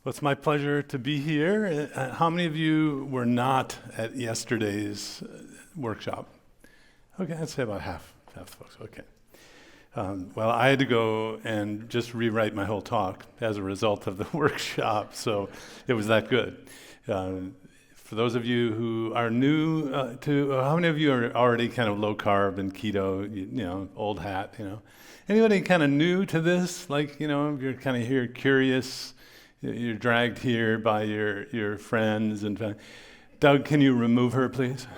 Well, it's my pleasure to be here. How many of you were not at yesterday's workshop? Okay, I'd say about half the folks, okay. Well, I had to go and just rewrite my whole talk as a result of the workshop, so it was that good. For those of you who are new how many of you are already kind of low carb and keto, you know, old hat, you know? Anybody kind of new to this? Like, you know, you're kind of here curious, you're dragged here by your friends and Doug, can you remove her, please?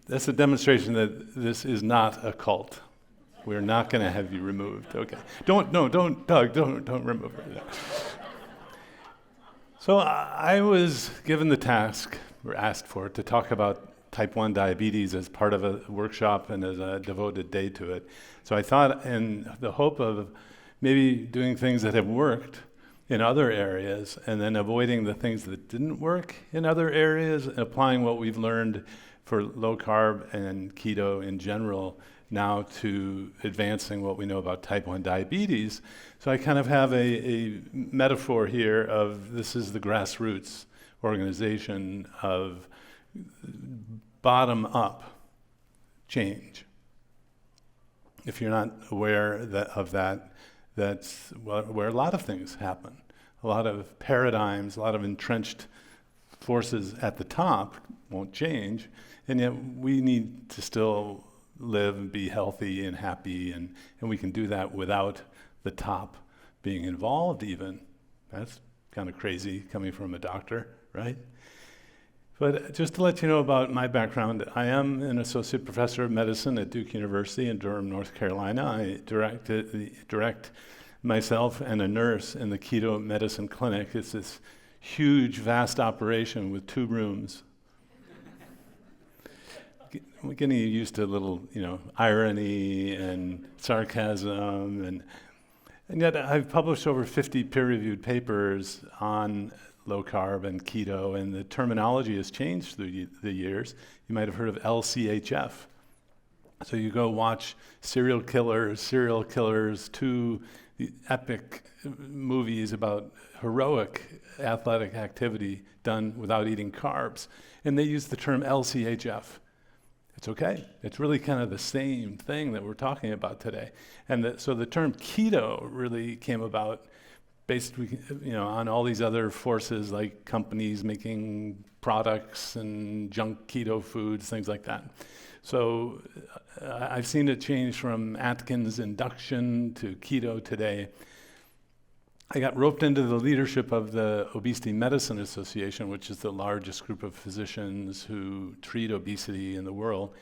That's a demonstration that this is not a cult. We're not going to have you removed. Okay. Doug, don't remove her. So I was given the task, or asked for, to talk about type 1 diabetes as part of a workshop and as a devoted day to it. So I thought, in the hope of maybe doing things that have worked in other areas and then avoiding the things that didn't work in other areas, and applying what we've learned for low carb and keto in general now to advancing what we know about type 1 diabetes. So I kind of have a metaphor here of this is the Grassroots organization of bottom-up change. If you're not aware of that, that's where a lot of things happen. A lot of paradigms, a lot of entrenched forces at the top won't change, and yet we need to still live and be healthy and happy, and we can do that without the top being involved even. That's kind of crazy coming from a doctor, right? But just to let you know about my background, I am an associate professor of medicine at Duke University in Durham, North Carolina. I direct myself and a nurse in the keto medicine clinic. It's this huge, vast operation with 2 rooms. We're getting used to a little, irony and sarcasm, and yet I've published over 50 peer-reviewed papers on low carb and keto, and the terminology has changed through the years. You might have heard of LCHF. So you go watch Serial Killers, 2 epic movies about heroic athletic activity done without eating carbs, and they use the term LCHF. It's okay. It's really kind of the same thing that we're talking about today. And so the term keto really came about based, on all these other forces like companies making products and junk keto foods, things like that. So I've seen it change from Atkins induction to keto today. I got roped into the leadership of the Obesity Medicine Association, which is the largest group of physicians who treat obesity in the world.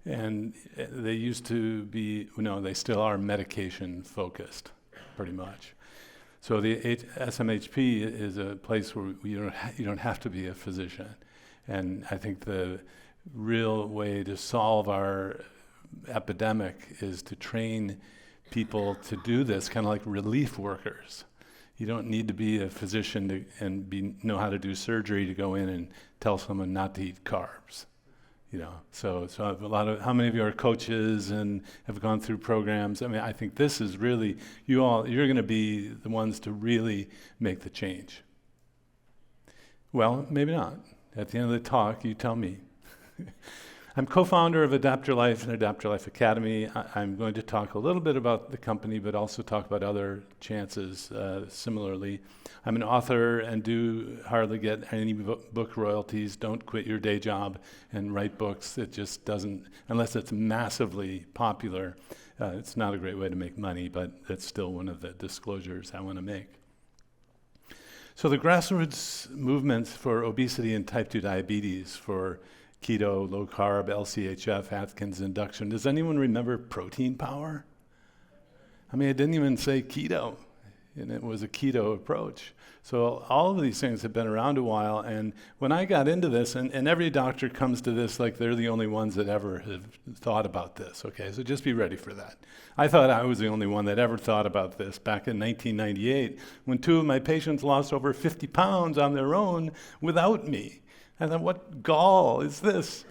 And they used to be, they still are medication focused, pretty much. So the SMHP is a place where you don't have to be a physician. And I think the real way to solve our epidemic is to train people to do this, kind of like relief workers. You don't need to be a physician know how to do surgery to go in and tell someone not to eat carbs. So I have how many of you are coaches and have gone through programs? I mean, I think this is really, you're going to be the ones to really make the change. Well, maybe not. At the end of the talk, you tell me. I'm co-founder of Adapt Your Life and Adapt Your Life Academy. I'm going to talk a little bit about the company, but also talk about other chances similarly. I'm an author and do hardly get any book royalties. Don't quit your day job and write books. It just doesn't, unless it's massively popular. It's not a great way to make money, but that's still one of the disclosures I want to make. So the grassroots movement for obesity and type 2 diabetes, for keto, low carb, LCHF, Atkins induction. Does anyone remember protein power? I mean, I didn't even say keto, and it was a keto approach. So all of these things have been around a while, and when I got into this, and every doctor comes to this like they're the only ones that ever have thought about this, okay? So just be ready for that. I thought I was the only one that ever thought about this back in 1998, when 2 of my patients lost over 50 pounds on their own without me. I thought, what gall is this?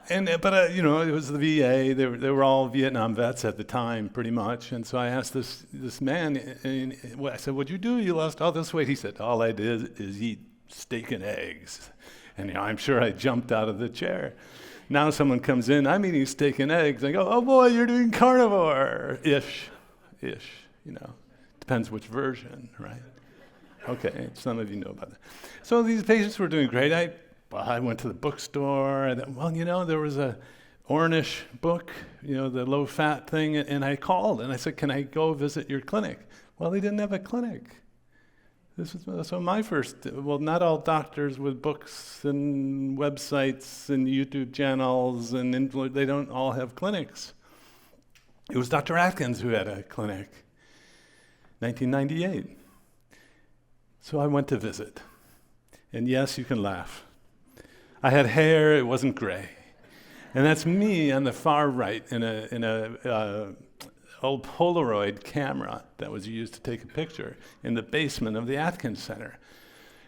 But you know, it was the VA. They were all Vietnam vets at the time, pretty much. And so I asked this man, and I said, "What'd you do? You lost all this weight?" He said, "All I did is eat steak and eggs." And you know, I'm sure I jumped out of the chair. Now someone comes in, I'm eating steak and eggs. I go, "Oh boy, you're doing carnivore-ish, you know. Depends which version, right?" Okay, some of you know about that. So these patients were doing great. I went to the bookstore, and you know, there was a Ornish book, you know, the low-fat thing, and I called, and I said, "Can I go visit your clinic?" Well, they didn't have a clinic. So my first, well, not all doctors with books and websites and YouTube channels and they don't all have clinics. It was Dr. Atkins who had a clinic, 1998. So I went to visit. And yes, you can laugh. I had hair, it wasn't gray. And that's me on the far right in a old Polaroid camera that was used to take a picture in the basement of the Atkins Center.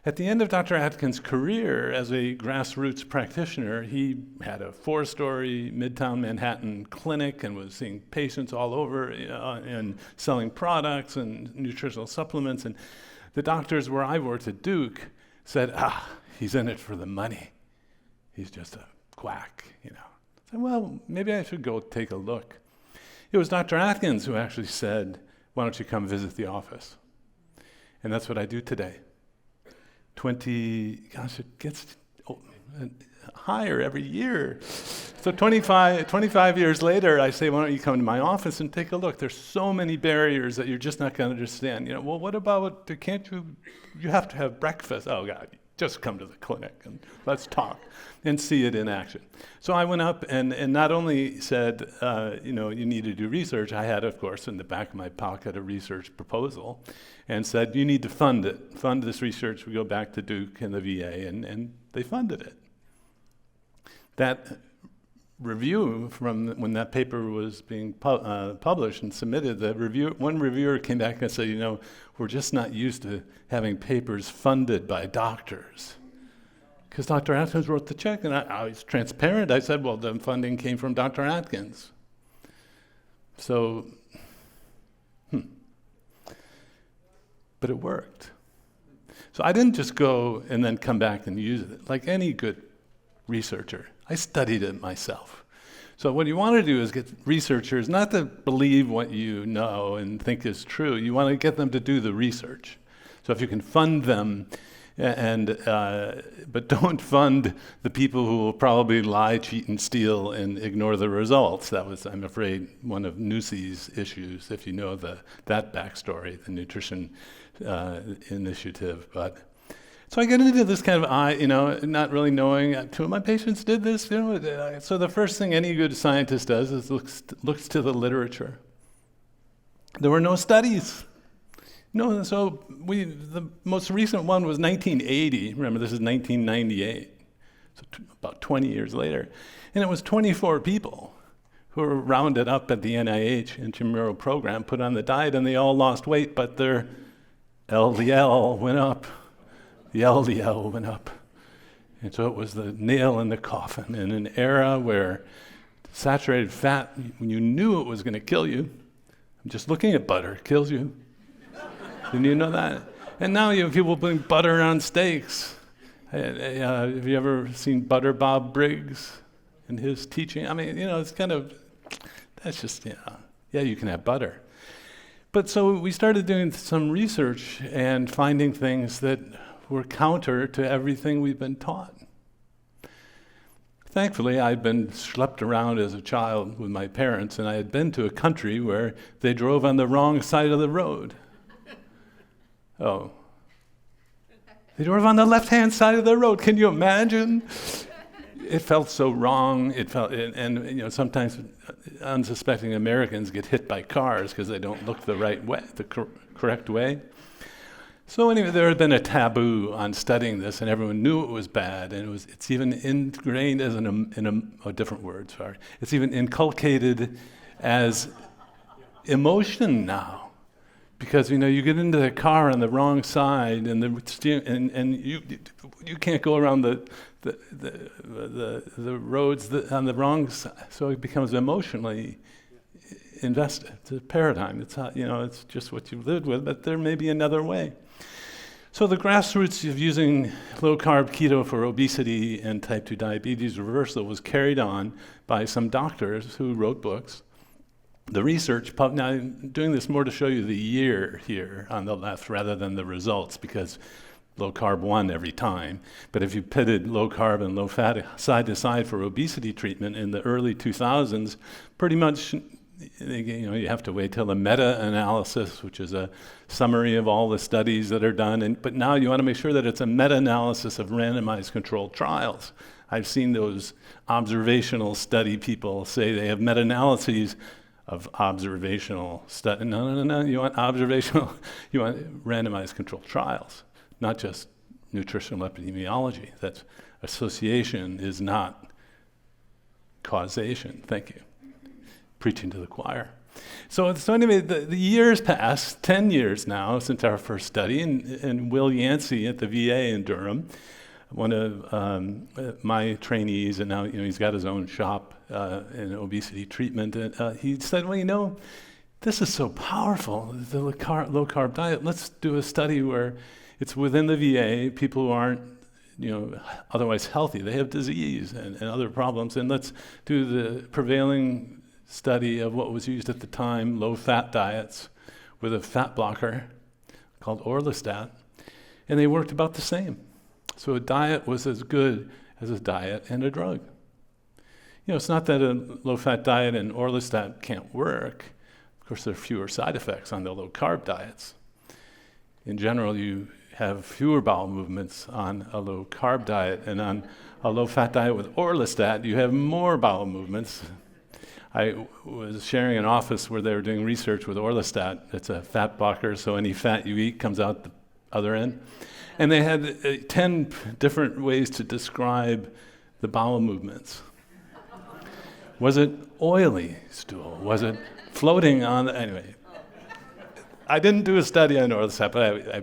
At the end of Dr. Atkins' career as a grassroots practitioner, he had a 4-story Midtown Manhattan clinic and was seeing patients all over and selling products and nutritional supplements. And the doctors where I worked at Duke said, he's in it for the money. He's just a quack, you know. I said, well, maybe I should go take a look. It was Dr. Atkins who actually said, "Why don't you come visit the office?" And that's what I do today. It gets higher every year. So 25 years later, I say, "Why don't you come to my office and take a look?" There's so many barriers that you're just not going to understand. You know, well, what about, you have to have breakfast. Oh God, just come to the clinic and let's talk and see it in action. So I went up and not only said, you know, you need to do research, I had, of course, in the back of my pocket a research proposal and said, you need to fund it. Fund this research. We go back to Duke and the VA, and they funded it. That review from when that paper was being published and submitted, one reviewer came back and said, you know, we're just not used to having papers funded by doctors. Because Dr. Atkins wrote the check, and I was transparent. I said, well, the funding came from Dr. Atkins. So, but it worked. So I didn't just go and then come back and use it. Like any good researcher, I studied it myself. So what you want to do is get researchers not to believe what you know and think is true. You want to get them to do the research. So if you can fund them, but don't fund the people who will probably lie, cheat, and steal and ignore the results. That was, I'm afraid, one of Nussi's issues, if you know that backstory, the nutrition initiative. So I get into this kind of, not really knowing. Two of my patients did this. So the first thing any good scientist does is looks to the literature. There were no studies. No, so the most recent one was 1980. Remember, this is 1998, so about 20 years later. And it was 24 people who were rounded up at the NIH intramural program, put on the diet, and they all lost weight, but their LDL went up. The LDL went up. And so it was the nail in the coffin in an era where saturated fat, when you knew it was going to kill you, I'm just looking at butter, kills you. Didn't you know that? And now you have people putting butter on steaks. Have you ever seen Butter Bob Briggs and his teaching? I mean, it's kind of, that's just, you can have butter. But so we started doing some research and finding things that were counter to everything we've been taught. Thankfully, I'd been schlepped around as a child with my parents, and I had been to a country where they drove on the wrong side of the road. Oh. They drove on the left-hand side of the road. Can you imagine? It felt so wrong. And sometimes unsuspecting Americans get hit by cars because they don't look the right way, the correct way. So anyway, there had been a taboo on studying this, and everyone knew it was bad, and it's even ingrained as different word, sorry. It's even inculcated as emotion now. Because you get into the car on the wrong side, and you can't go around the roads on the wrong side, so it becomes emotionally invested. It's a paradigm. It's it's just what you've lived with, but there may be another way. So the grassroots of using low-carb keto for obesity and type 2 diabetes reversal was carried on by some doctors who wrote books. The research, now I'm doing this more to show you the year here on the left rather than the results, because low-carb won every time. But if you pitted low-carb and low-fat side to side for obesity treatment in the early 2000s, pretty much you have to wait till the meta-analysis, which is a summary of all the studies that are done. But now you want to make sure that it's a meta-analysis of randomized controlled trials. I've seen those observational study people say they have meta-analyses of observational study. No. You want observational, you want randomized controlled trials, not just nutritional epidemiology. That's association is not causation. Thank you. Preaching to the choir. So anyway, the years passed, 10 years now since our first study, and Will Yancey at the VA in Durham, one of my trainees, and now he's got his own shop in obesity treatment, and he said, well, this is so powerful, the low-carb diet. Let's do a study where it's within the VA, people who aren't otherwise healthy, they have disease and other problems, and let's do the prevailing study of what was used at the time, low-fat diets with a fat blocker called orlistat, and they worked about the same. So a diet was as good as a diet and a drug. It's not that a low-fat diet and orlistat can't work. Of course, there are fewer side effects on the low-carb diets. In general, you have fewer bowel movements on a low-carb diet, and on a low-fat diet with orlistat, you have more bowel movements. I was sharing an office where they were doing research with orlistat. It's a fat blocker, so any fat you eat comes out the other end. And they had 10 different ways to describe the bowel movements. Was it oily stool? Was it floating on anyway? I didn't do a study on orlistat, but I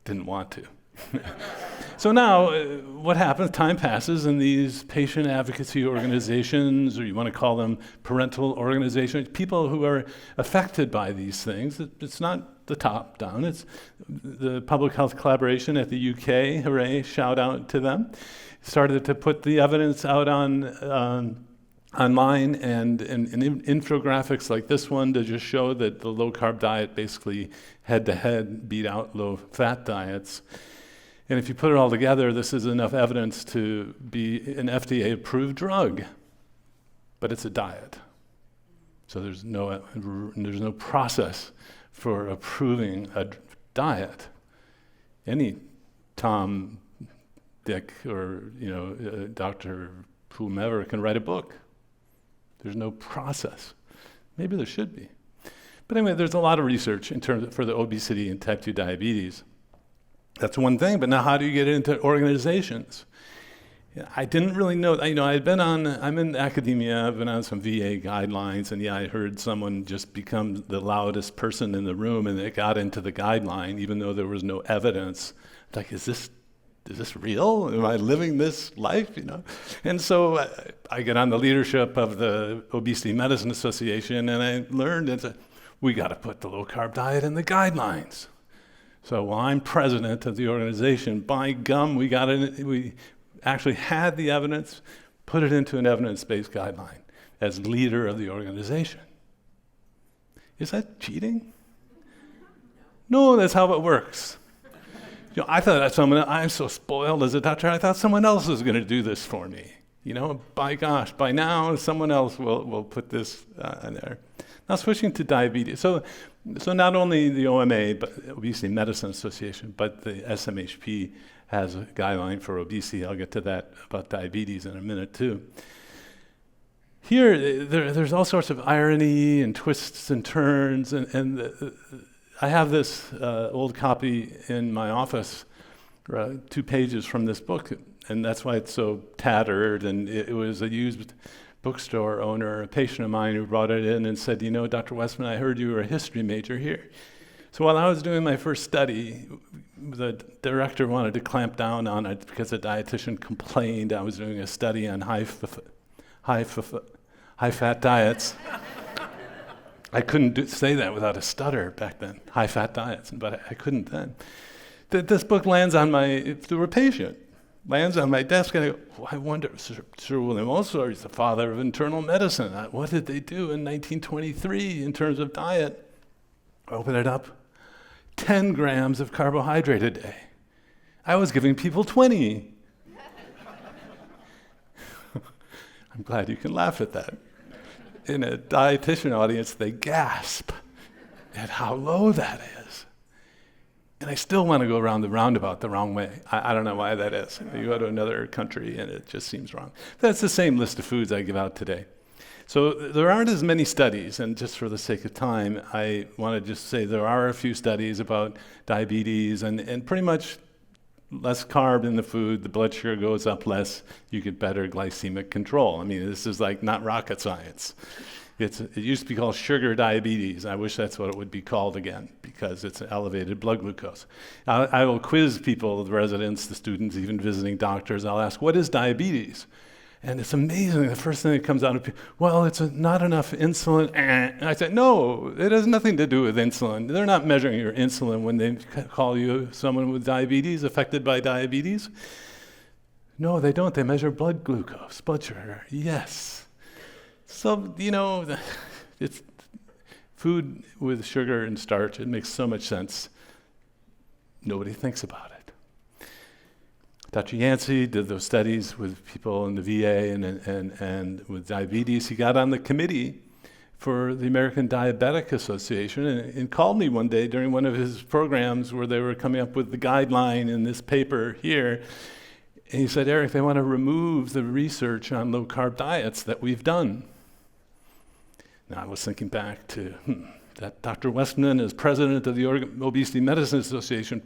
didn't want to. So now, what happens? Time passes, and these patient advocacy organizations, or you want to call them parental organizations, people who are affected by these things, it's not the top down, it's the public health collaboration at the UK, hooray, shout out to them, started to put the evidence out on online and infographics like this one to just show that the low-carb diet basically head-to-head beat out low-fat diets. And if you put it all together, this is enough evidence to be an FDA-approved drug, but it's a diet. So there's no process for approving a diet. Any Tom, Dick, or Dr. whomever can write a book. There's no process. Maybe there should be. But anyway, there's a lot of research in terms for the obesity and type 2 diabetes. That's one thing, but now how do you get into organizations? I didn't really know. I'm in academia, I've been on some VA guidelines, and I heard someone just become the loudest person in the room, and it got into the guideline, even though there was no evidence. Like, is this real? Am I living this life? And so I get on the leadership of the Obesity Medicine Association, and I learned that we got to put the low-carb diet in the guidelines. So while I'm president of the organization, by gum, we actually had the evidence, put it into an evidence-based guideline as leader of the organization. Is that cheating? No, that's how it works. I thought I'm so spoiled as a doctor, I thought someone else was going to do this for me. By gosh, by now someone else will put this in there. Now switching to diabetes. So not only the OMA, but Obesity Medicine Association, but the SMHP has a guideline for obesity. I'll get to that about diabetes in a minute too. Here, there's all sorts of irony and twists and turns, and I have this old copy in my office, 2 pages from this book, and that's why it's so tattered, and it was a used bookstore owner, a patient of mine, who brought it in and said, Dr. Westman, I heard you were a history major here. So while I was doing my first study, the director wanted to clamp down on it because a dietitian complained I was doing a study on high-fat diets. I couldn't say that without a stutter back then, high-fat diets, but I couldn't then. This book lands on through a patient, lands on my desk, and I go, I wonder, Sir William Osler is the father of internal medicine. What did they do in 1923 in terms of diet? Open it up, 10 grams of carbohydrate a day. I was giving people 20. I'm glad you can laugh at that. In a dietitian audience, they gasp at how low that is. And I still want to go around the roundabout the wrong way. I don't know why that is. You go to another country and it just seems wrong. That's the same list of foods I give out today. So there aren't as many studies, and just for the sake of time, I want to just say there are a few studies about diabetes, and pretty much less carb in the food, the blood sugar goes up less, you get better glycemic control. I mean, this is like not rocket science. It used to be called sugar diabetes. I wish that's what it would be called again, because it's elevated blood glucose. I will quiz people, the residents, the students, even visiting doctors. I'll ask, what is diabetes? And it's amazing, the first thing that comes out of people, well, it's not enough insulin. And I said, no, it has nothing to do with insulin. They're not measuring your insulin when they call you someone with diabetes, affected by diabetes. No, they don't. They measure blood glucose, blood sugar. Yes. So, it's food with sugar and starch. It makes so much sense. Nobody thinks about it. Dr. Yancey did those studies with people in the VA and with diabetes. He got on the committee for the American Diabetic Association and called me one day during one of his programs where they were coming up with the guideline in this paper here. And he said, Eric, they want to remove the research on low-carb diets that we've done. Now, I was thinking back to that Dr. Westman, as president of the Obesity Medicine Association,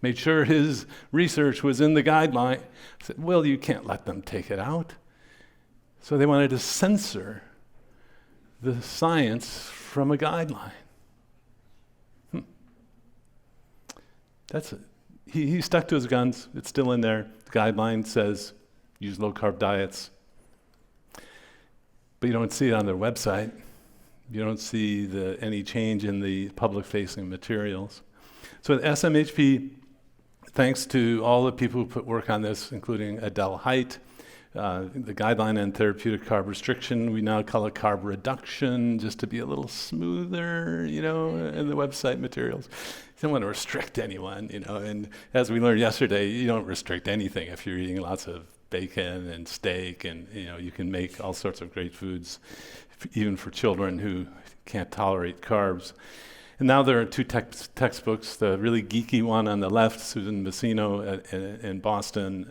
made sure his research was in the guideline. I said, well, you can't let them take it out. So they wanted to censor the science from a guideline. That's it. He stuck to his guns. It's still in there. The guideline says use low-carb diets. But you don't see it on their website. You don't see any change in the public-facing materials. So at SMHP, thanks to all the people who put work on this, including Adele Height, the guideline on therapeutic carb restriction, we now call it carb reduction, just to be a little smoother, in the website materials. You don't want to restrict anyone, and as we learned yesterday, you don't restrict anything if you're eating lots of bacon and steak, and you can make all sorts of great foods, even for children who can't tolerate carbs. And now there are two textbooks. The really geeky one on the left, Susan Bassino in Boston,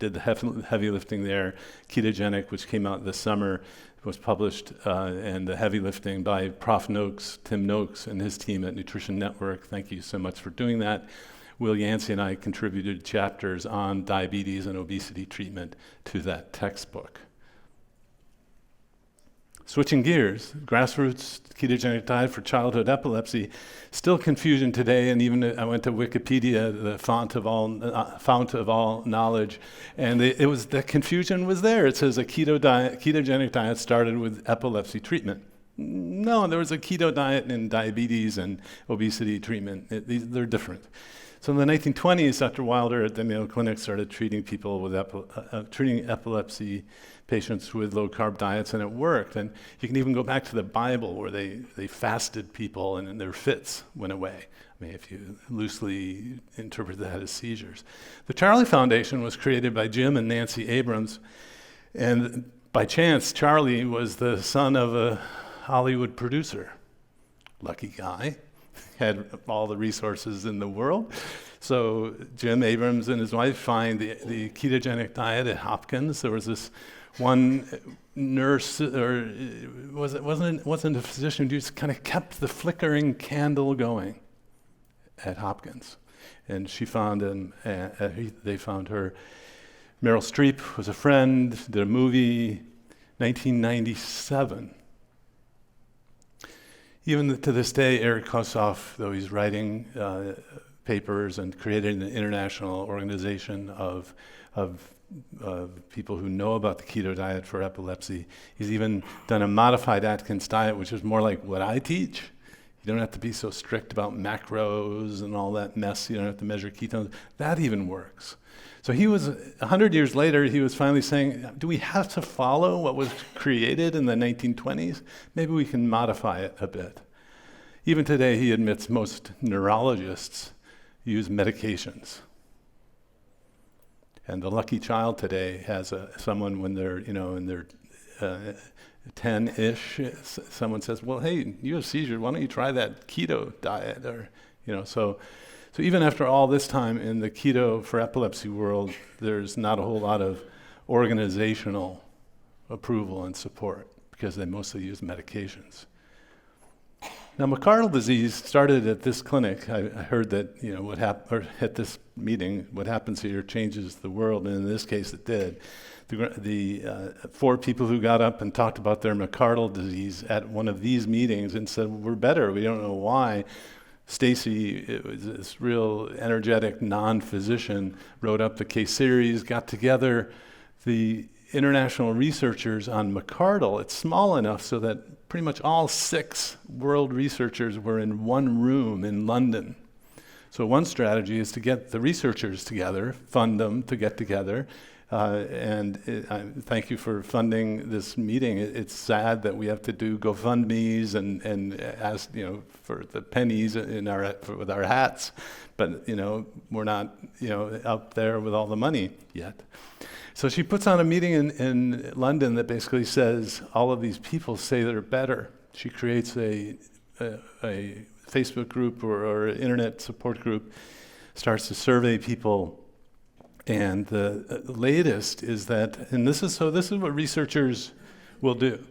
did the heavy lifting there. Ketogenic, which came out this summer, was published, and the heavy lifting by Prof. Noakes, Tim Noakes, and his team at Nutrition Network. Thank you so much for doing that. Will Yancey and I contributed chapters on diabetes and obesity treatment to that textbook. Switching gears, Grassroots ketogenic diet for childhood epilepsy, still confusion today, and even I went to Wikipedia, the fount of all knowledge, and the confusion was there. It says a ketogenic diet started with epilepsy treatment. No, there was a keto diet in diabetes and obesity treatment. They're different. So in the 1920s, Dr. Wilder at the Mayo Clinic started treating people with treating epilepsy patients with low-carb diets, and it worked. And you can even go back to the Bible where they fasted people and their fits went away. I mean, if you loosely interpret that as seizures. The Charlie Foundation was created by Jim and Nancy Abrams, and by chance, Charlie was the son of a Hollywood producer. Lucky guy. Had all the resources in the world. So Jim Abrams and his wife find the ketogenic diet at Hopkins. There was this one nurse, or wasn't a physician, who just kind of kept the flickering candle going at Hopkins. And she found him, they found her. Meryl Streep was a friend, did a movie, 1997. Even to this day, Eric Kossoff, though he's writing papers and created an international organization of people who know about the keto diet for epilepsy. He's even done a modified Atkins diet, which is more like what I teach. You don't have to be so strict about macros and all that mess. You don't have to measure ketones. That even works. So he was, 100 years later, he was finally saying, do we have to follow what was created in the 1920s? Maybe we can modify it a bit. Even today, he admits most neurologists use medications. And the lucky child today has someone when they're, in their 10-ish, someone says, well, hey, you have seizures, why don't you try that keto diet? Or, so even after all this time in the keto for epilepsy world, there's not a whole lot of organizational approval and support because they mostly use medications. Now, McArdle disease started at this clinic. I heard that, or at this meeting, what happens here changes the world, and in this case it did. The 4 people who got up and talked about their McArdle disease at one of these meetings and said, we're better, we don't know why. Stacy, this real energetic non-physician, wrote up the case series, got together the international researchers on McArdle. It's small enough so that pretty much all 6 world researchers were in one room in London. So one strategy is to get the researchers together, fund them to get together, thank you for funding this meeting. It's sad that we have to do GoFundMes and ask, for the pennies with our hats, but we're not out there with all the money yet. So she puts on a meeting in London that basically says all of these people say they're better. She creates a Facebook group or internet support group, starts to survey people. And the latest is that, and this is what researchers will do.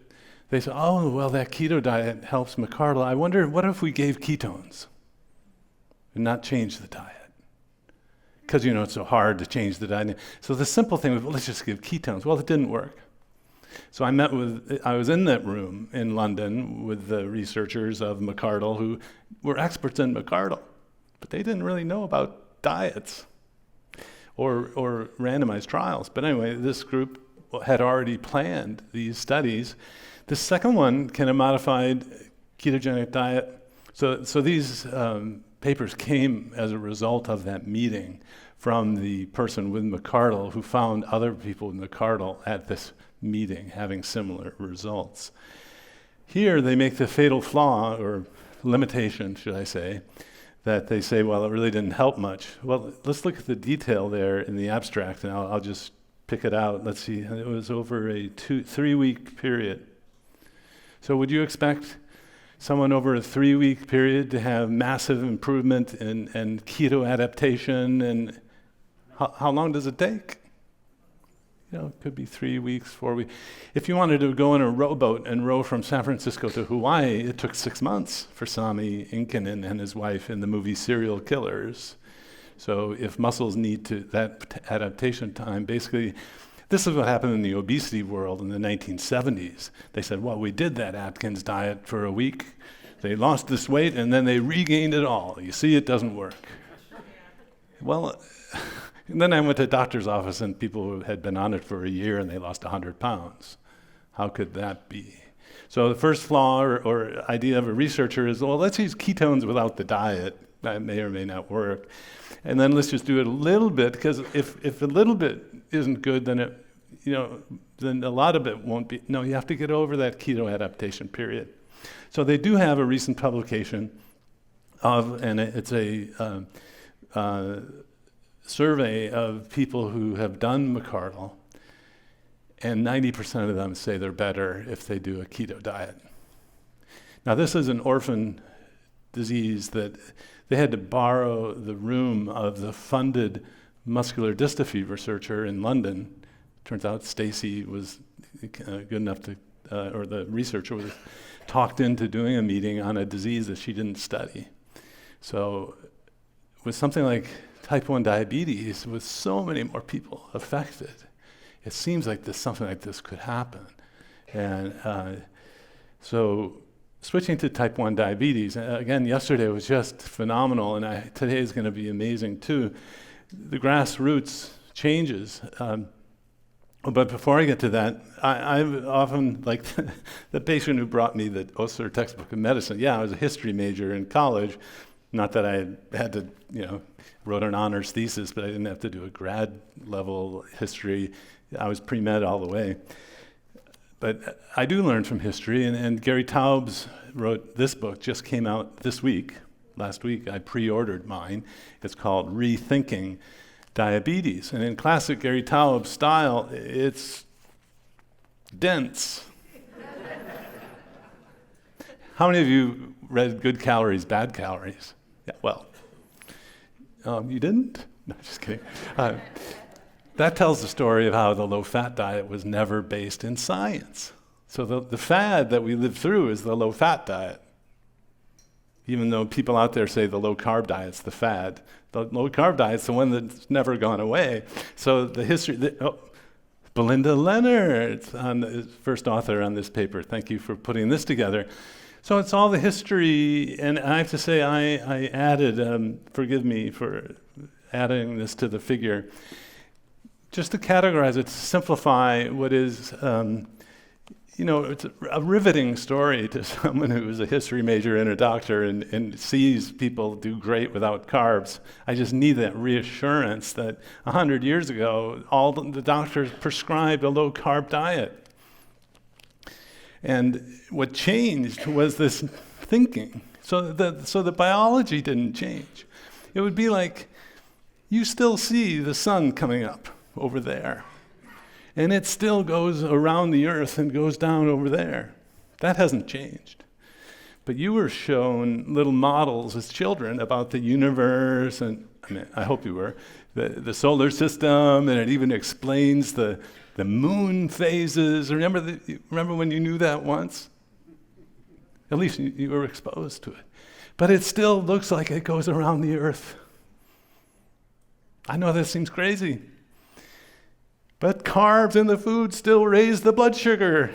They say, oh, well, that keto diet helps McArdle. I wonder, what if we gave ketones and not change the diet? Because, it's so hard to change the diet. So the simple thing was, well, let's just give ketones. Well, it didn't work. So I was in that room in London with the researchers of McArdle who were experts in McArdle, but they didn't really know about diets or randomized trials. But anyway, this group had already planned these studies. The second one, can a modified ketogenic diet? So these papers came as a result of that meeting from the person with McArdle who found other people with McArdle at this meeting having similar results. Here they make the fatal flaw, or limitation, should I say, that they say, well, it really didn't help much. Well, let's look at the detail there in the abstract, and I'll just pick it out. Let's see, it was over a 3-week period. So would you expect someone over a 3-week period to have massive improvement in keto adaptation? And how long does it take? It could be 3 weeks, 4 weeks. If you wanted to go in a rowboat and row from San Francisco to Hawaii, it took 6 months for Sami Inkinen and his wife in the movie Serial Killers. So if muscles need that adaptation time, basically, this is what happened in the obesity world in the 1970s. They said, well, we did that Atkins diet for a week. They lost this weight, and then they regained it all. You see, it doesn't work. Well, and then I went to a doctor's office and people who had been on it for a year and they lost 100 pounds. How could that be? So the first flaw or idea of a researcher is, well, let's use ketones without the diet. That may or may not work. And then let's just do it a little bit, because if a little bit isn't good, then then a lot of it won't be. No, you have to get over that keto adaptation period. So they do have a recent publication and it's a survey of people who have done McArdle, and 90% of them say they're better if they do a keto diet. Now, this is an orphan disease that they had to borrow the room of the funded muscular dystrophy researcher in London. Turns out Stacy was good enough to, or the researcher was talked into doing a meeting on a disease that she didn't study. So with something like type 1 diabetes, with so many more people affected, it seems like something like this could happen. And so switching to type 1 diabetes, again, yesterday was just phenomenal, and today is going to be amazing too. The Grassroots changes. But before I get to that, I've often, like the patient who brought me the Osler textbook of medicine, yeah, I was a history major in college. Not that I had to, wrote an honors thesis, but I didn't have to do a grad level history. I was pre-med all the way. But I do learn from history, and Gary Taubes wrote this book, just came out this week. Last week, I pre-ordered mine. It's called Rethinking Diabetes. And in classic Gary Taubes style, it's dense. How many of you read Good Calories, Bad Calories? Yeah, well, you didn't? No, just kidding. That tells the story of how the low-fat diet was never based in science. So the fad that we lived through is the low-fat diet. Even though people out there say the low-carb diet's the fad, the low-carb diet's the one that's never gone away. So the history, Belinda Lennerz, first author on this paper. Thank you for putting this together. So it's all the history, and I have to say I added, forgive me for adding this to the figure, just to categorize it, to simplify what is, it's a riveting story to someone who is a history major and a doctor and sees people do great without carbs. I just need that reassurance that 100 years ago, all the doctors prescribed a low-carb diet. And what changed was this thinking. So the biology didn't change. It would be like, you still see the sun coming up over there. And it still goes around the earth and goes down over there. That hasn't changed. But you were shown little models as children about the universe, and I hope you were, the solar system, and it even explains the moon phases. Remember when you knew that once? At least you were exposed to it. But it still looks like it goes around the earth. I know that seems crazy. But carbs in the food still raise the blood sugar,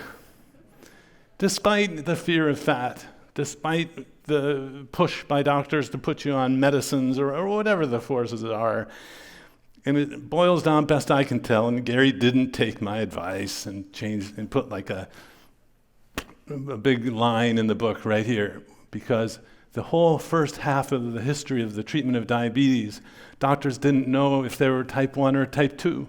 despite the fear of fat, despite the push by doctors to put you on medicines or whatever the forces are. And it boils down, best I can tell, and Gary didn't take my advice and change and put like a big line in the book right here, because the whole first half of the history of the treatment of diabetes, doctors didn't know if they were type 1 or type 2.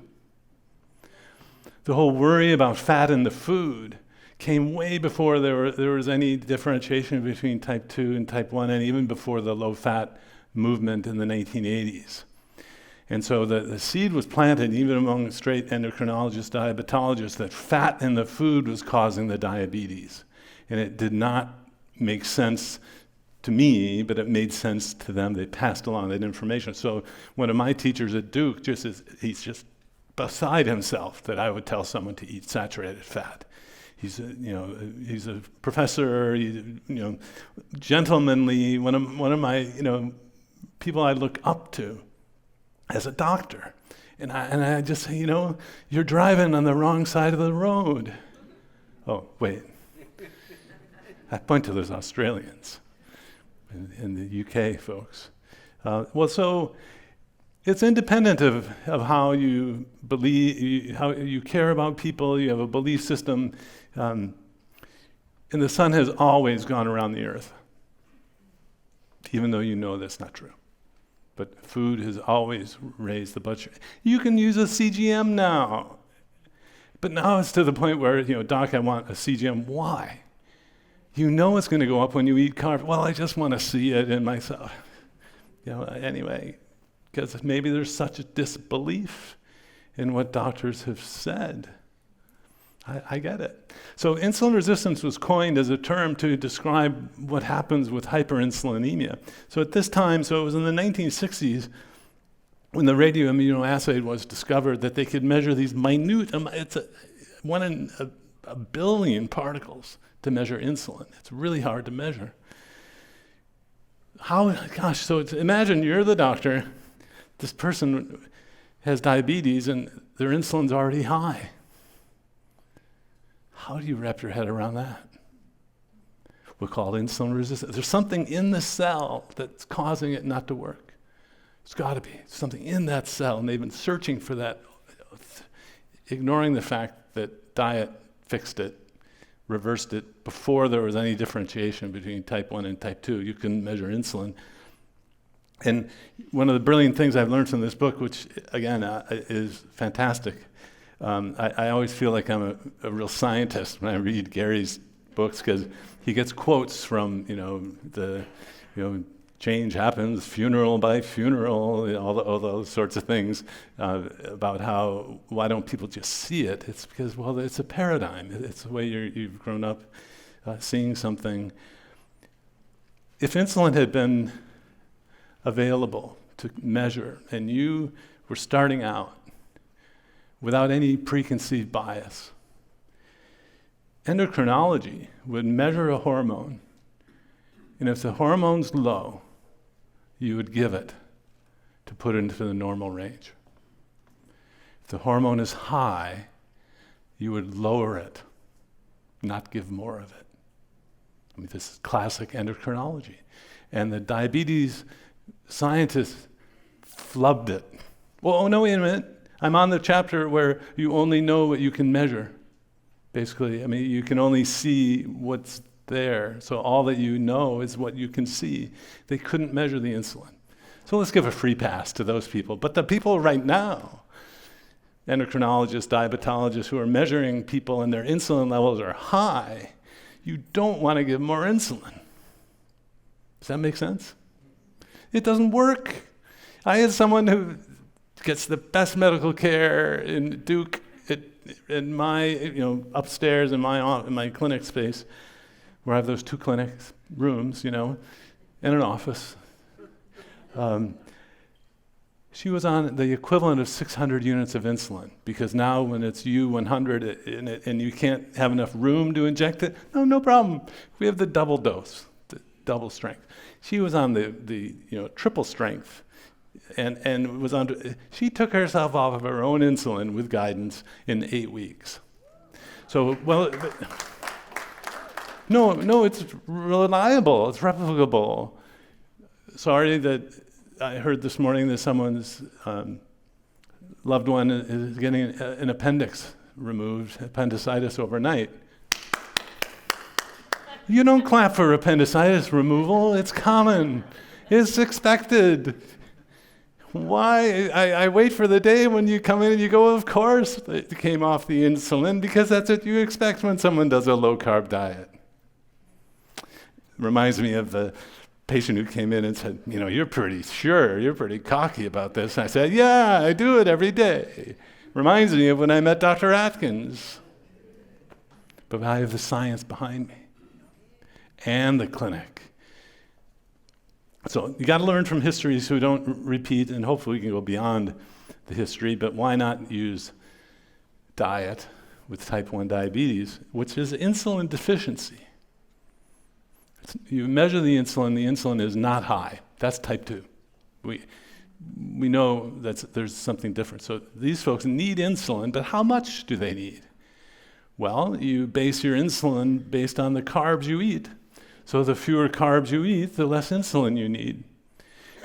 The whole worry about fat in the food came way before there was any differentiation between type 2 and type 1, and even before the low-fat movement in the 1980s. And so the seed was planted even among straight endocrinologists, diabetologists, that fat in the food was causing the diabetes. And it did not make sense to me, but it made sense to them. They passed along that information. So one of my teachers at Duke, he's just beside himself that I would tell someone to eat saturated fat. He's a professor, gentlemanly, one of my, people I look up to as a doctor. And I just say, you're driving on the wrong side of the road. Oh, wait. I point to those Australians and the UK folks. So it's independent of how you believe, how you care about people. You have a belief system. And the sun has always gone around the earth, even though you know that's not true. But food has always raised the blood sugar. You can use a CGM now. But now it's to the point where, doc, I want a CGM. Why? You know it's going to go up when you eat carbs. Well, I just want to see it in myself. Anyway, because maybe there's such a disbelief in what doctors have said. I get it. So insulin resistance was coined as a term to describe what happens with hyperinsulinemia. So at this time, it was in the 1960s when the radioimmunoassay was discovered that they could measure these minute, it's one in a billion particles to measure insulin. It's really hard to measure. Imagine you're the doctor, this person has diabetes and their insulin's already high. How do you wrap your head around that? we'll call insulin resistance. There's something in the cell that's causing it not to work. It's got to be something in that cell, and they've been searching for that, ignoring the fact that diet fixed it, reversed it before there was any differentiation between type 1 and type 2. You can measure insulin. And one of the brilliant things I've learned from this book, which again is fantastic, I always feel like I'm a real scientist when I read Gary's books, because he gets quotes from, change happens funeral by funeral, all those sorts of things about why don't people just see it? It's because, well, it's a paradigm. It's the way you've grown up seeing something. If insulin had been available to measure, and you were starting out without any preconceived bias, endocrinology would measure a hormone, and if the hormone's low, you would give it to put it into the normal range. If the hormone is high, you would lower it, not give more of it. I mean, this is classic endocrinology. And the diabetes scientists flubbed it. Well, oh no, wait a minute. I'm on the chapter where you only know what you can measure. Basically, I mean, you can only see what's there. So all that you know is what you can see. They couldn't measure the insulin. So let's give a free pass to those people. But the people right now, endocrinologists, diabetologists who are measuring people and their insulin levels are high, you don't want to give more insulin. Does that make sense? It doesn't work. I had someone who gets the best medical care in Duke, in my, upstairs in my clinic space, where I have those 2 clinics, rooms, and an office. She was on the equivalent of 600 units of insulin, because now when it's U100 and you can't have enough room to inject it, no problem. We have the double dose, the double strength. She was on the triple strength, and was on. She took herself off of her own insulin with guidance in 8 weeks. So, well, no, it's reliable, it's replicable. Sorry that I heard this morning that someone's loved one is getting an appendix removed, appendicitis overnight. You don't clap for appendicitis removal. It's common. It's expected. Why? I wait for the day when you come in and you go, of course, it came off the insulin, because that's what you expect when someone does a low-carb diet. Reminds me of the patient who came in and said, you're pretty sure, you're pretty cocky about this. And I said, yeah, I do it every day. Reminds me of when I met Dr. Atkins. But I have the science behind me and the clinic. So you got to learn from history so we don't repeat, and hopefully we can go beyond the history, but why not use diet with type 1 diabetes, which is insulin deficiency. You measure the insulin is not high. That's type 2. We know that there's something different. So these folks need insulin, but how much do they need? Well, you base your insulin based on the carbs you eat. So the fewer carbs you eat, the less insulin you need.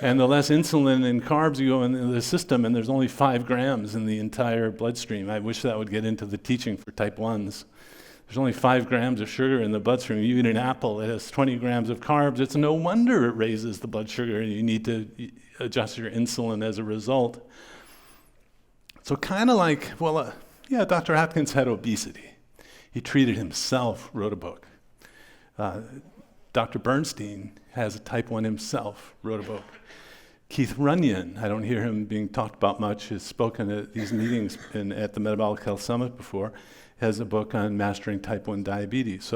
And the less insulin and carbs you go into the system, and there's only 5 grams in the entire bloodstream. I wish that would get into the teaching for type 1s. There's only 5 grams of sugar in the bloodstream. You eat an apple, it has 20 grams of carbs. It's no wonder it raises the blood sugar, and you need to adjust your insulin as a result. So kind of like, Dr. Atkins had obesity. He treated himself, wrote a book. Dr. Bernstein has a type 1 himself, wrote a book. Keith Runyon, I don't hear him being talked about much, has spoken at these meetings at the Metabolic Health Summit before, has a book on mastering type 1 diabetes.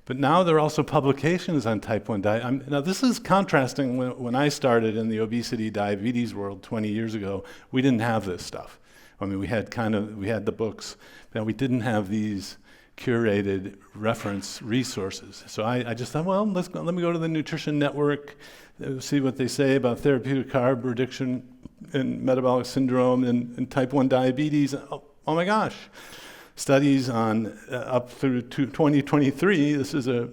But now there are also publications on type 1 diabetes. Now this is contrasting when I started in the obesity diabetes world 20 years ago. We didn't have this stuff. I mean, we had the books, but we didn't have these curated reference resources. So I just thought, let me go to the Nutrition Network, see what they say about therapeutic carb reduction and metabolic syndrome and type 1 diabetes. Oh my gosh. Studies on up through to 2023, this is a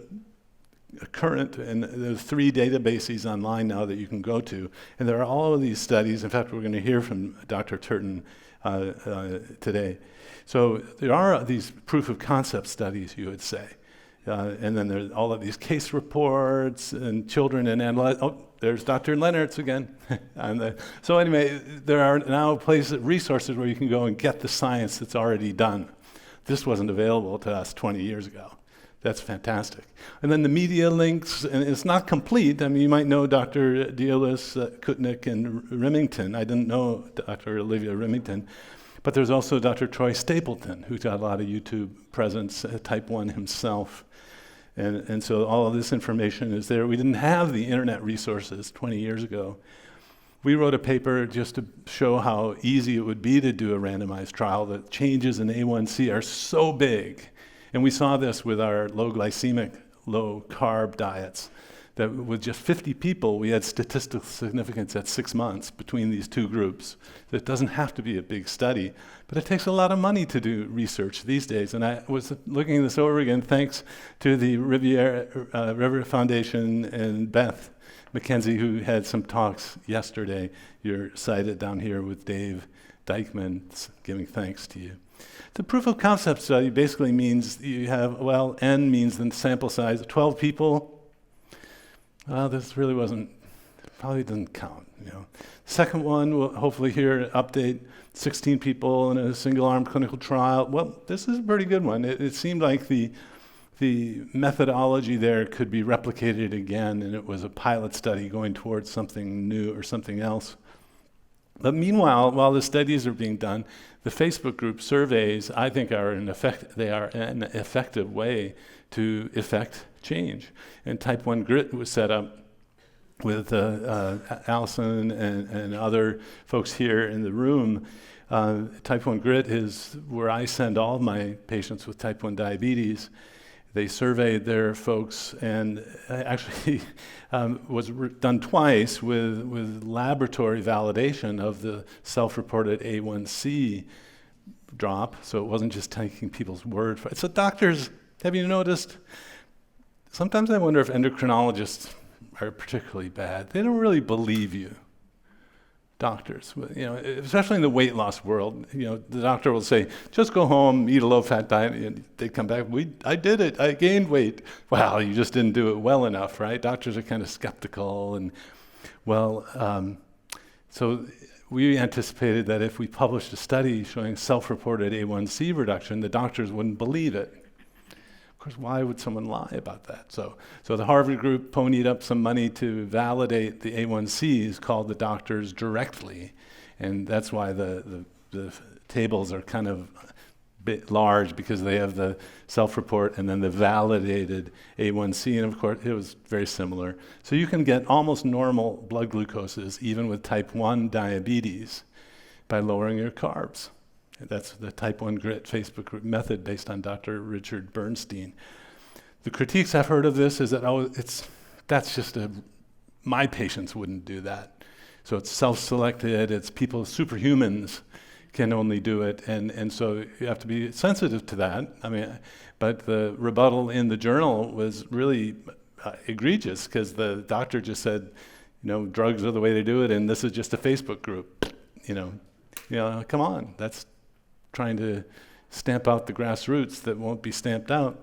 current, and there's 3 databases online now that you can go to, and there are all of these studies. In fact, we're going to hear from Dr. Turton today. So there are these proof of concept studies, you would say. And then there's all of these case reports and children and adolescents. Oh, there's Dr. Lennerz again. So anyway, there are now resources where you can go and get the science that's already done. This wasn't available to us 20 years ago. That's fantastic. And then the media links, and it's not complete. I mean, you might know Dr. Diolis, Kutnick, and Remington. I didn't know Dr. Olivia Remington. But there's also Dr. Troy Stapleton, who's got a lot of YouTube presence, type 1 himself. And so all of this information is there. We didn't have the internet resources 20 years ago. We wrote a paper just to show how easy it would be to do a randomized trial. The changes in A1C are so big. And we saw this with our low glycemic, low carb diets, that with just 50 people, we had statistical significance at 6 months between these 2 groups. So it doesn't have to be a big study, but it takes a lot of money to do research these days. And I was looking this over again, thanks to the River Foundation and Beth McKenzie, who had some talks yesterday. You're cited down here with Dave Dykman giving thanks to you. The proof of concept study basically means you have, well, N means the sample size, 12 people. Well, this really probably doesn't count, you know. Second one, we'll hopefully hear an update, 16 people in a single-arm clinical trial. Well, this is a pretty good one. It seemed like the methodology there could be replicated again, and it was a pilot study going towards something new or something else. But meanwhile, while the studies are being done, the Facebook group surveys, I think, are an effective way to effect change. And Type 1 Grit was set up with Allison and other folks here in the room. Type 1 Grit is where I send all of my patients with type 1 diabetes. They surveyed their folks, and actually was done twice with laboratory validation of the self-reported A1C drop, so it wasn't just taking people's word for it. So doctors, have you noticed, sometimes I wonder if endocrinologists are particularly bad. They don't really believe you. Doctors, you know, especially in the weight loss world, you know, the doctor will say, just go home, eat a low-fat diet, and they come back, I did it, I gained weight. Well, you just didn't do it well enough, right? Doctors are kind of skeptical, and so we anticipated that if we published a study showing self-reported A1C reduction, the doctors wouldn't believe it. Of course, why would someone lie about that? So the Harvard group ponied up some money to validate the A1Cs, called the doctors directly, and that's why the tables are kind of a bit large, because they have the self-report and then the validated A1C, and of course it was very similar. So you can get almost normal blood glucoses even with type 1 diabetes by lowering your carbs. That's the Type 1 Grit Facebook group method based on Dr. Richard Bernstein. The critiques I've heard of this is that, my patients wouldn't do that. So it's self-selected, it's people, superhumans can only do it, and so you have to be sensitive to that. I mean, but the rebuttal in the journal was really egregious, because the doctor just said, you know, drugs are the way to do it, and this is just a Facebook group. You know, come on, that's trying to stamp out the grassroots that won't be stamped out.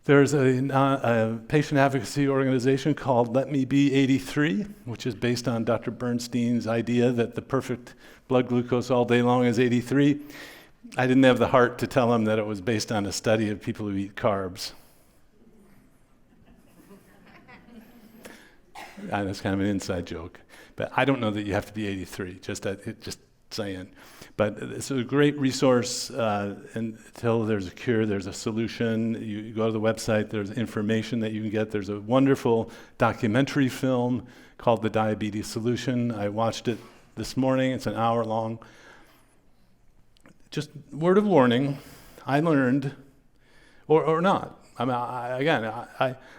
There's a patient advocacy organization called Let Me Be 83, which is based on Dr. Bernstein's idea that the perfect blood glucose all day long is 83. I didn't have the heart to tell him that it was based on a study of people who eat carbs. That's kind of an inside joke. But I don't know that you have to be 83, just saying. But it's a great resource until there's a cure, there's a solution. You go to the website, there's information that you can get. There's a wonderful documentary film called The Diabetes Solution. I watched it this morning. It's an hour long. Just word of warning, I learned, or not. I mean,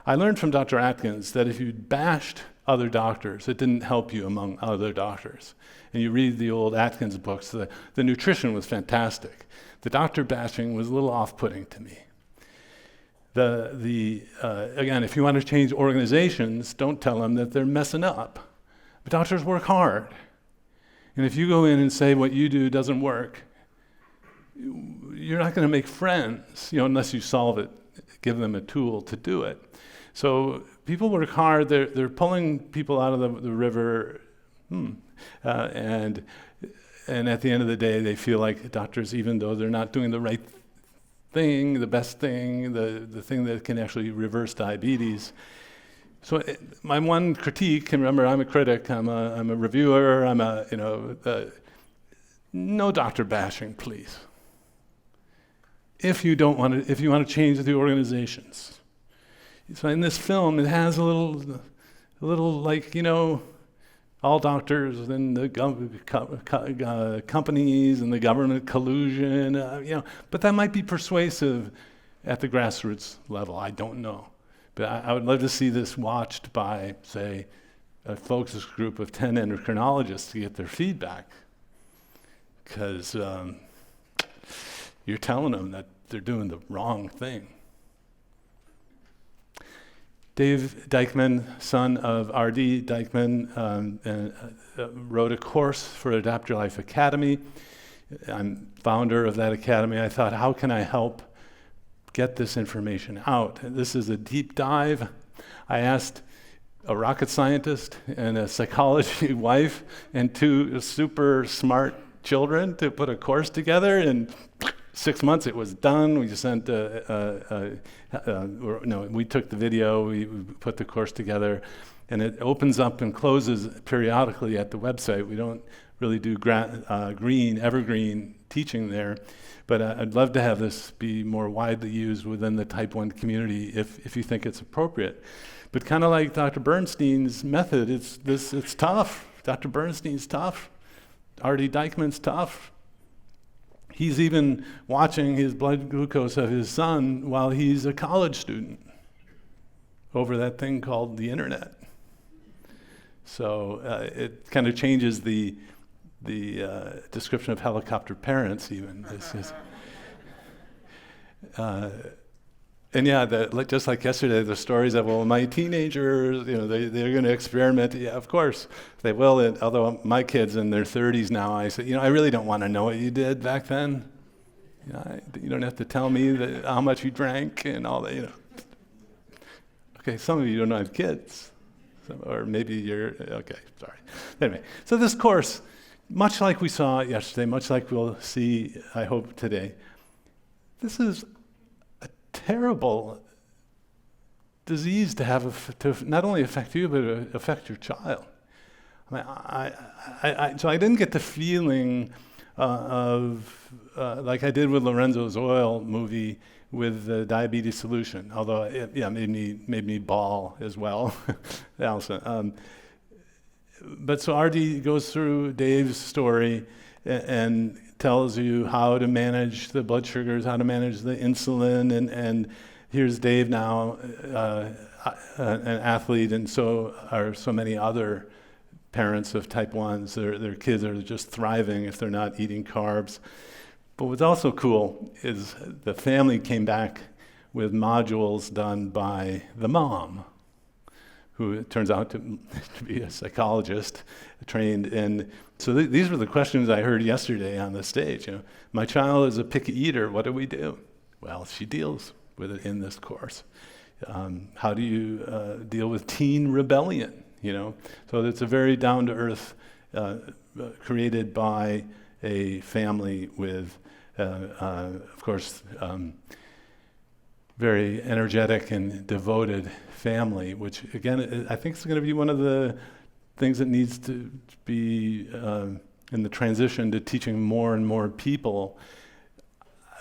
I learned from Dr. Atkins that if you bashed other doctors, it didn't help you among other doctors. And you read the old Atkins books, the nutrition was fantastic. The doctor bashing was a little off-putting to me. Again, if you want to change organizations, don't tell them that they're messing up. But doctors work hard. And if you go in and say what you do doesn't work, you're not going to make friends, unless you solve it, give them a tool to do it. So people work hard. They're pulling people out of the river, and at the end of the day, they feel like doctors, even though they're not doing the right thing, the best thing, the thing that can actually reverse diabetes. So my one critique, and remember, I'm a critic, I'm a reviewer, no doctor bashing, please. If you want to change the organizations. So in this film, it has a little like, all doctors and the companies and the government collusion, but that might be persuasive at the grassroots level, I don't know. But I would love to see this watched by, say, a focus group of 10 endocrinologists to get their feedback. Because you're telling them that they're doing the wrong thing. Dave Dykman, son of R.D. Dykman, wrote a course for Adapt Your Life Academy. I'm founder of that academy. I thought, how can I help get this information out? This is a deep dive. I asked a rocket scientist and a psychology wife and 2 super smart children to put a course together. In 6 months, it was done. We just sent we took the video, we put the course together, and it opens up and closes periodically at the website. We don't really do evergreen teaching there, but I'd love to have this be more widely used within the type 1 community if you think it's appropriate. But kind of like Dr. Bernstein's method, it's tough. Dr. Bernstein's tough. R.D. Dykman's tough. He's even watching his blood glucose of his son while he's a college student over that thing called the internet. So it kind of changes the description of helicopter parents even. Just like yesterday, the stories of, well, my teenagers, they're going to experiment. Yeah, of course they will. And although my kids in their 30s now, I say, I really don't want to know what you did back then. You don't have to tell me how much you drank and all that. Okay, some of you don't have kids, or maybe you're okay. Sorry. Anyway, so this course, much like we saw yesterday, much like we'll see, I hope today, this is terrible disease to have to not only affect you but affect your child. So I didn't get the feeling of like I did with Lorenzo's Oil movie with the diabetes solution. Although it made me bawl as well, Allison. But so RD goes through Dave's story and tells you how to manage the blood sugars, how to manage the insulin, and here's Dave now, an athlete, and so are so many other parents of type 1s. Their kids are just thriving if they're not eating carbs. But what's also cool is the family came back with modules done by the mom, who turns out to be a psychologist trained in. So these were the questions I heard yesterday on the stage. My child is a picky eater. What do we do? Well, she deals with it in this course. How do you deal with teen rebellion? So it's a very down-to-earth, created by a family with, of course, very energetic and devoted family, which again, I think is going to be one of the things that needs to be in the transition to teaching more and more people.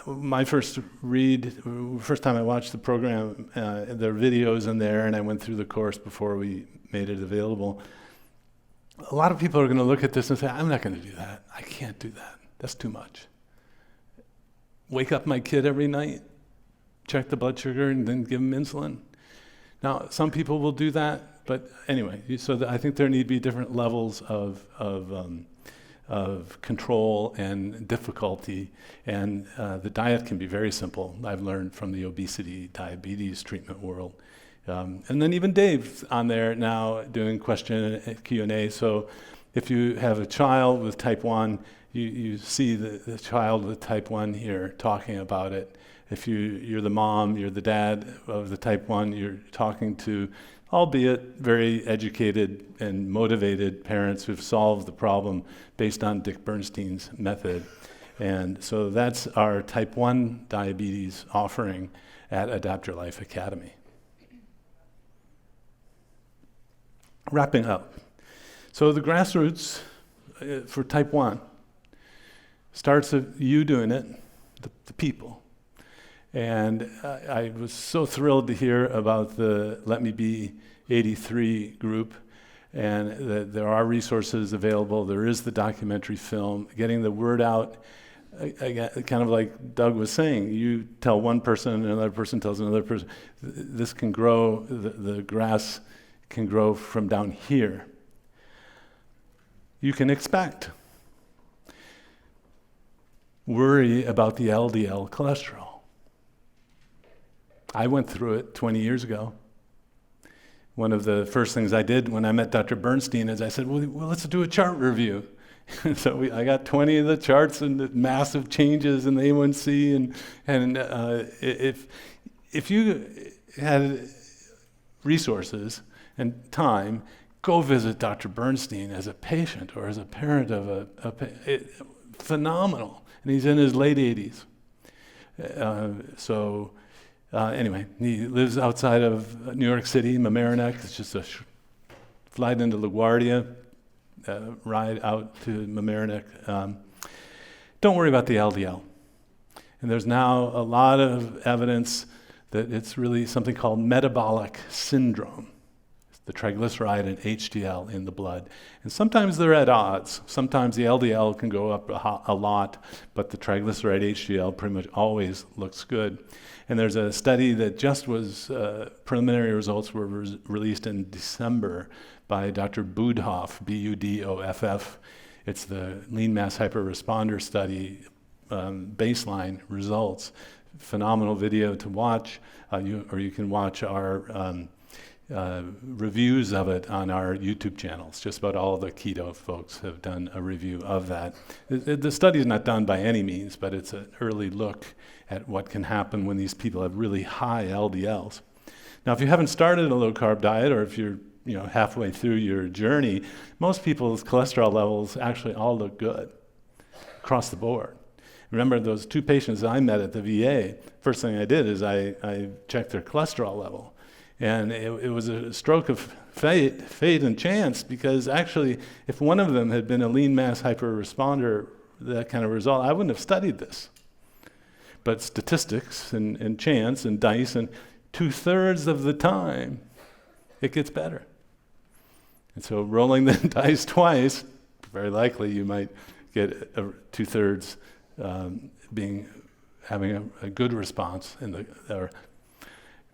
My first time I watched the program, there are videos in there, and I went through the course before we made it available. A lot of people are going to look at this and say, I'm not going to do that. I can't do that. That's too much. Wake up my kid every night, check the blood sugar, and then give him insulin. Now, some people will do that, but anyway, so I think there need to be different levels of of control and difficulty, and the diet can be very simple. I've learned from the obesity, diabetes treatment world. And then even Dave's on there now doing question and Q&A. So if you have a child with type 1, you see the child with type 1 here talking about it. If you're the mom, you're the dad of the type 1, you're talking to, albeit very educated and motivated parents who've solved the problem based on Dick Bernstein's method. And so that's our type 1 diabetes offering at Adapt Your Life Academy. Wrapping up. So the Grassroots for type 1 starts with you doing it, the people. And I was so thrilled to hear about the Let Me Be 83 group, and that there are resources available. There is the documentary film, getting the word out. Again, kind of like Doug was saying, you tell one person, and another person tells another person. This can grow, the grass can grow from down here. You can expect worry about the LDL cholesterol. I went through it 20 years ago. One of the first things I did when I met Dr. Bernstein is I said, well let's do a chart review. So I got 20 of the charts and the massive changes in the A1C, and if you had resources and time, go visit Dr. Bernstein as a patient or as a parent of phenomenal. And he's in his late 80s. Anyway, he lives outside of New York City, Mamaroneck. It's just a flight into LaGuardia, ride out to Mamaroneck. Don't worry about the LDL. And there's now a lot of evidence that it's really something called metabolic syndrome. It's the triglyceride and HDL in the blood. And sometimes they're at odds. Sometimes the LDL can go up a lot, but the triglyceride HDL pretty much always looks good. And there's a study that just was, preliminary results were released in December by Dr. Budoff, B-U-D-O-F-F. It's the lean mass hyperresponder study baseline results. Phenomenal video to watch, you can watch our reviews of it on our YouTube channels. Just about all the keto folks have done a review of that. The study is not done by any means, but it's an early look at what can happen when these people have really high LDLs. Now, if you haven't started a low-carb diet, or if you're halfway through your journey, most people's cholesterol levels actually all look good across the board. Remember those 2 patients I met at the VA, first thing I did is I checked their cholesterol level. And it was a stroke of fate and chance, because actually, if one of them had been a lean mass hyperresponder, that kind of result, I wouldn't have studied this. But statistics and chance and dice, and 2/3 of the time, it gets better. And so rolling the dice twice, very likely you might get 2/3 having a good response or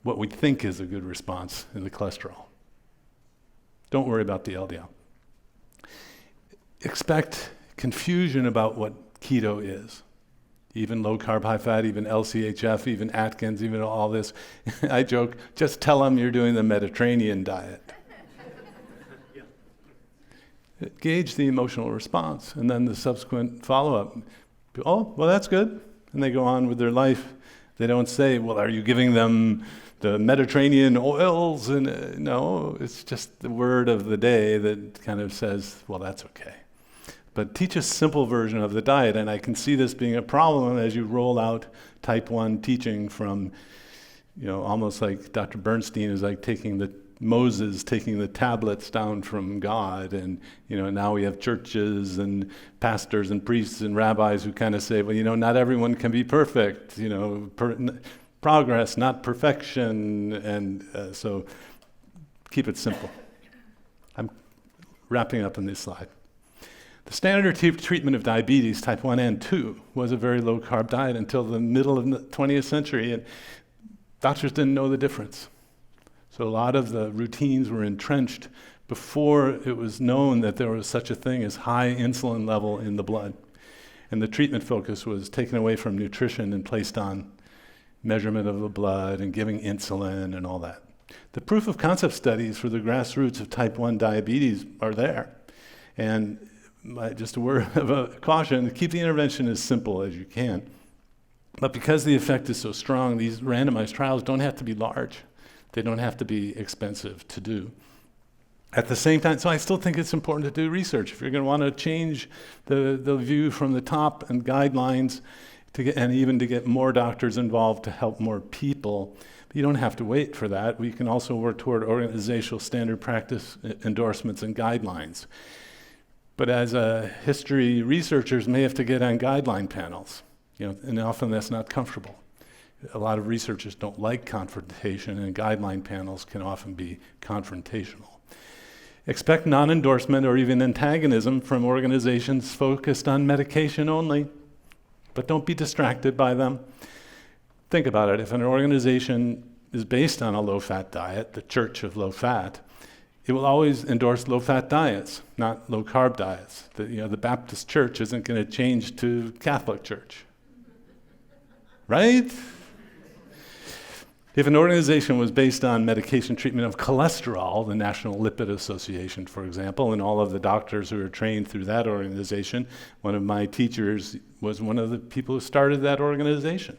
what we think is a good response in the cholesterol. Don't worry about the LDL. Expect confusion about what keto is. Even low carb, high fat, even LCHF, even Atkins, even all this. I joke, just tell them you're doing the Mediterranean diet. Gauge the emotional response, and then the subsequent follow-up. Oh, well, that's good. And they go on with their life. They don't say, well, are you giving them the Mediterranean oils? And no, it's just the word of the day that kind of says, well, that's okay. But teach a simple version of the diet, and I can see this being a problem as you roll out type 1 teaching from, almost like Dr. Bernstein is like Moses taking the tablets down from God, and now we have churches and pastors and priests and rabbis who kind of say, well, not everyone can be perfect, progress, not perfection, and so keep it simple. I'm wrapping up on this slide. The standard treatment of diabetes, type 1 and 2, was a very low-carb diet until the middle of the 20th century, and doctors didn't know the difference. So a lot of the routines were entrenched before it was known that there was such a thing as high insulin level in the blood. And the treatment focus was taken away from nutrition and placed on measurement of the blood and giving insulin and all that. The proof of concept studies for the grassroots of type 1 diabetes are there. And just a word of a caution, keep the intervention as simple as you can. But because the effect is so strong, these randomized trials don't have to be large. They don't have to be expensive to do. At the same time, so I still think it's important to do research. If you're going to want to change the view from the top and guidelines, and even to get more doctors involved to help more people, you don't have to wait for that. We can also work toward organizational standard practice endorsements and guidelines. But as history researchers may have to get on guideline panels, and often that's not comfortable. A lot of researchers don't like confrontation, and guideline panels can often be confrontational. Expect non-endorsement or even antagonism from organizations focused on medication only, but don't be distracted by them. Think about it. If an organization is based on a low-fat diet, the Church of Low Fat, it will always endorse low-fat diets, not low-carb diets. The Baptist Church isn't going to change to Catholic Church, right? If an organization was based on medication treatment of cholesterol, the National Lipid Association, for example, and all of the doctors who are trained through that organization, one of my teachers was one of the people who started that organization.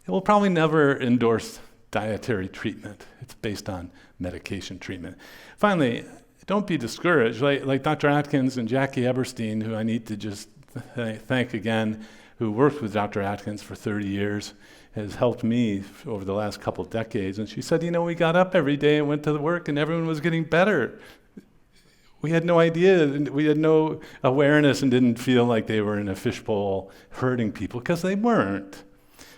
It will probably never endorse dietary treatment. It's based on medication treatment. Finally, don't be discouraged. Like Dr. Atkins and Jackie Eberstein, who I need to just thank again, who worked with Dr. Atkins for 30 years, has helped me over the last couple decades. And she said, we got up every day and went to work and everyone was getting better. We had no idea, we had no awareness and didn't feel like they were in a fishbowl hurting people, because they weren't.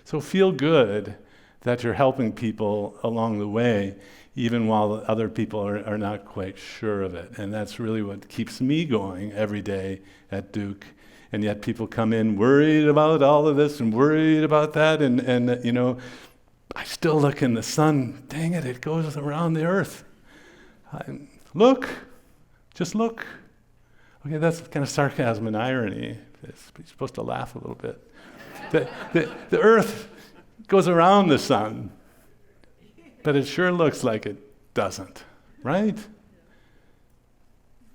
So feel good that you're helping people along the way, even while other people are not quite sure of it. And that's really what keeps me going every day at Duke. And yet people come in worried about all of this and worried about that. And I still look in the sun. Dang it, it goes around the earth. Look, just look. Okay, that's kind of sarcasm and irony. You're supposed to laugh a little bit. The earth goes around the sun, but it sure looks like it doesn't, right?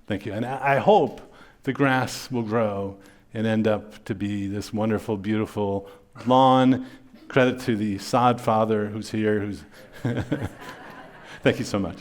Thank you. And I hope the grass will grow and end up to be this wonderful, beautiful lawn. Credit to the sod father who's here. Thank you so much.